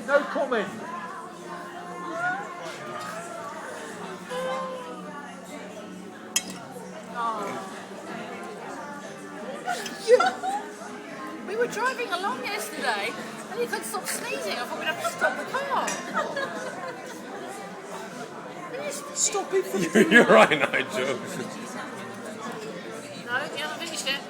No comment. We were driving along yesterday and you couldn't stop sneezing. I thought we'd have to stop the car. Stop it from You're right, Nigel. No, you haven't finished it.